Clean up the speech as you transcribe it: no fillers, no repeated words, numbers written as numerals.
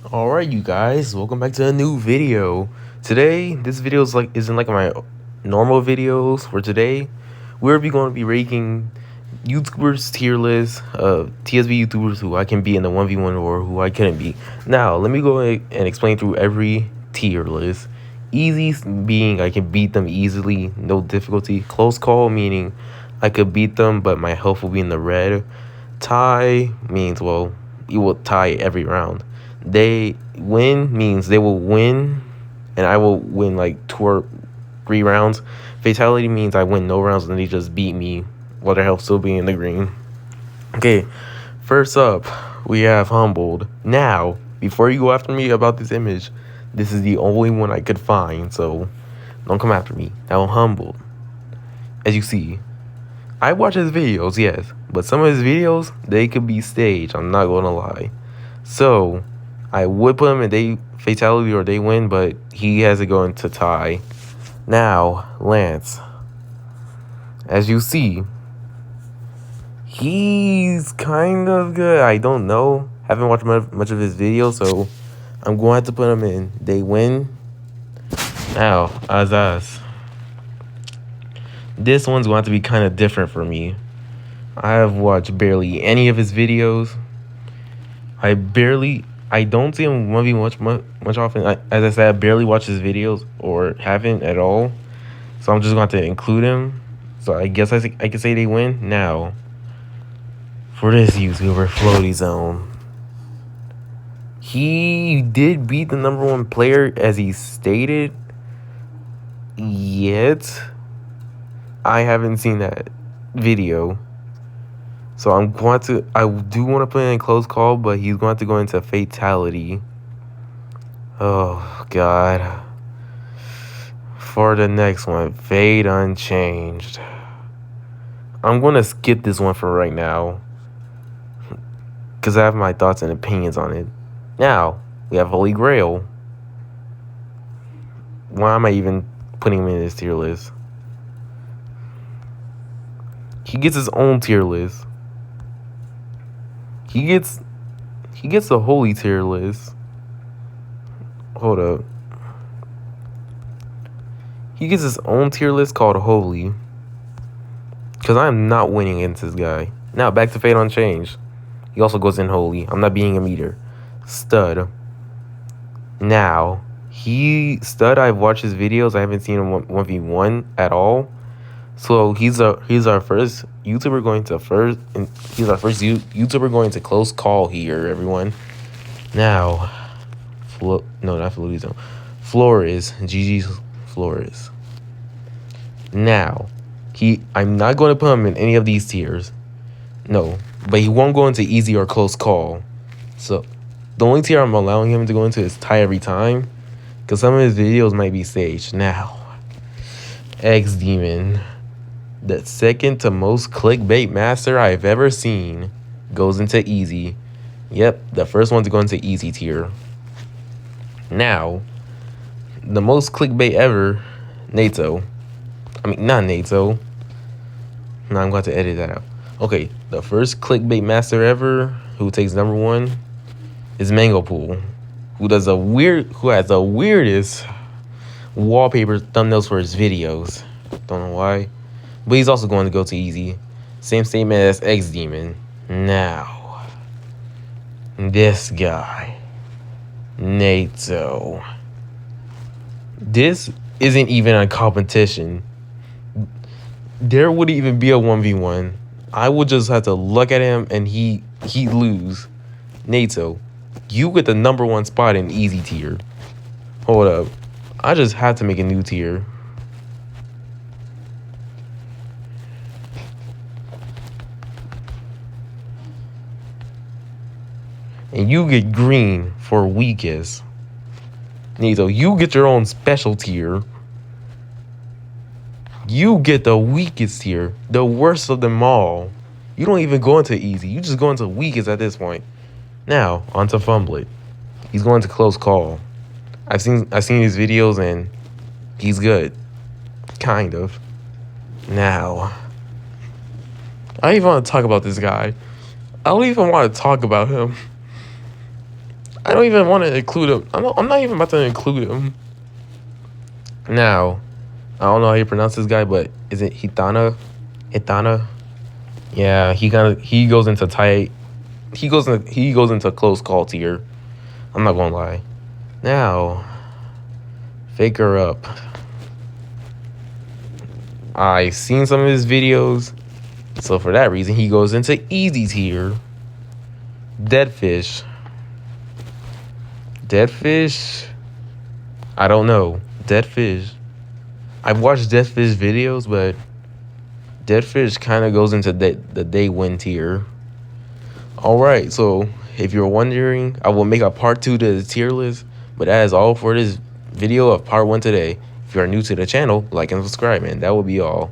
Alright, you guys, welcome back to a new video. Today, this video isn't like my normal videos. For today, we're going to be ranking YouTubers tier list of Tsb YouTubers who I can be in the 1v1 or who I couldn't be. Now, let me go and explain through every tier list. Easy being I can beat them easily, no difficulty. Close call meaning I could beat them, but my health will be in the red. Tie means, well, you will tie every round. They win means they will win, and I will win like 2 or 3 rounds. Fatality means I win no rounds and they just beat me while their health still being in the green. Okay, first up, we have Humbled. Now, before you go after me about this image, this is the only one I could find, so don't come after me. Now, Humbled. As you see, I watch his videos, yes, but some of his videos, they could be staged, I'm not gonna lie. So, I would put him in they fatality or they win, but he has to go into tie. Now, Lance. As you see, he's kind of good. I don't know. Haven't watched much of his videos, so I'm going to have to put him in they win. Now, Azaz. This one's going to have to be kind of different for me. I have watched barely any of his videos. I don't see him 1v much often. As I said, I barely watch his videos or haven't at all. So I'm just going to include him. So I guess I can say they win. Now, for this YouTuber, Floaty Zone. He did beat the #1 player as he stated. Yet, I haven't seen that video. So I do want to put in close call, but he's going to go into fatality. Oh, God. For the next one, Fade Unchanged. I'm going to skip this one for right now, because I have my thoughts and opinions on it. Now, we have Holy Grail. Why am I even putting him in this tier list? He gets his own tier list. He gets the holy tier list. Hold up. He gets his own tier list called holy. Because I'm not winning against this guy. Now, back to Fate Unchanged. He also goes in holy. I'm not being a meter. Stud. Now, Stud, I've watched his videos. I haven't seen him 1v1 at all. So he's our first YouTuber going to YouTuber going to close call here, everyone. Now, no, not Flori's Zone. Flores, GG's Flores. Now, I'm not going to put him in any of these tiers. No, but he won't go into easy or close call. So the only tier I'm allowing him to go into is tie every time, because some of his videos might be staged. Now, X Demon. The second to most clickbait master I've ever seen goes into easy. Yep, the first one to go into easy tier. Now, the most clickbait ever, Nato. I mean, not Nato. No, I'm going to edit that out. Okay, the first clickbait master ever who takes #1 is Mango Pool, who has the weirdest wallpaper thumbnails for his videos. Don't know why. But he's also going to go to easy. Same statement as X Demon. Now, this guy, Nato. This isn't even a competition. There wouldn't even be a 1v1. I would just have to look at him and he'd lose. Nato, you get the #1 spot in easy tier. Hold up. I just had to make a new tier. And you get green for weakest. Nato, you get your own special tier. You get the weakest tier, the worst of them all. You don't even go into easy. You just go into weakest at this point. Now, onto Fumblet. He's going to close call. I've seen his videos and he's good. Kind of. Now, I don't even want to talk about this guy. I don't even want to talk about him. I don't even want to include him. I'm not even about to include him. Now, I don't know how you pronounce this guy, but is it Hitana? Hitana? Yeah, he goes into tight. He goes into close call tier. I'm not gonna lie. Now, Faker Up. I seen some of his videos, so for that reason he goes into easy tier. Deadfish. Deadfish? I don't know. Deadfish. I've watched Deadfish videos, but Deadfish kind of goes into the day win tier. Alright, so if you're wondering, I will make a part 2 to the tier list, but that is all for this video of part 1 today. If you are new to the channel, like and subscribe, and that will be all.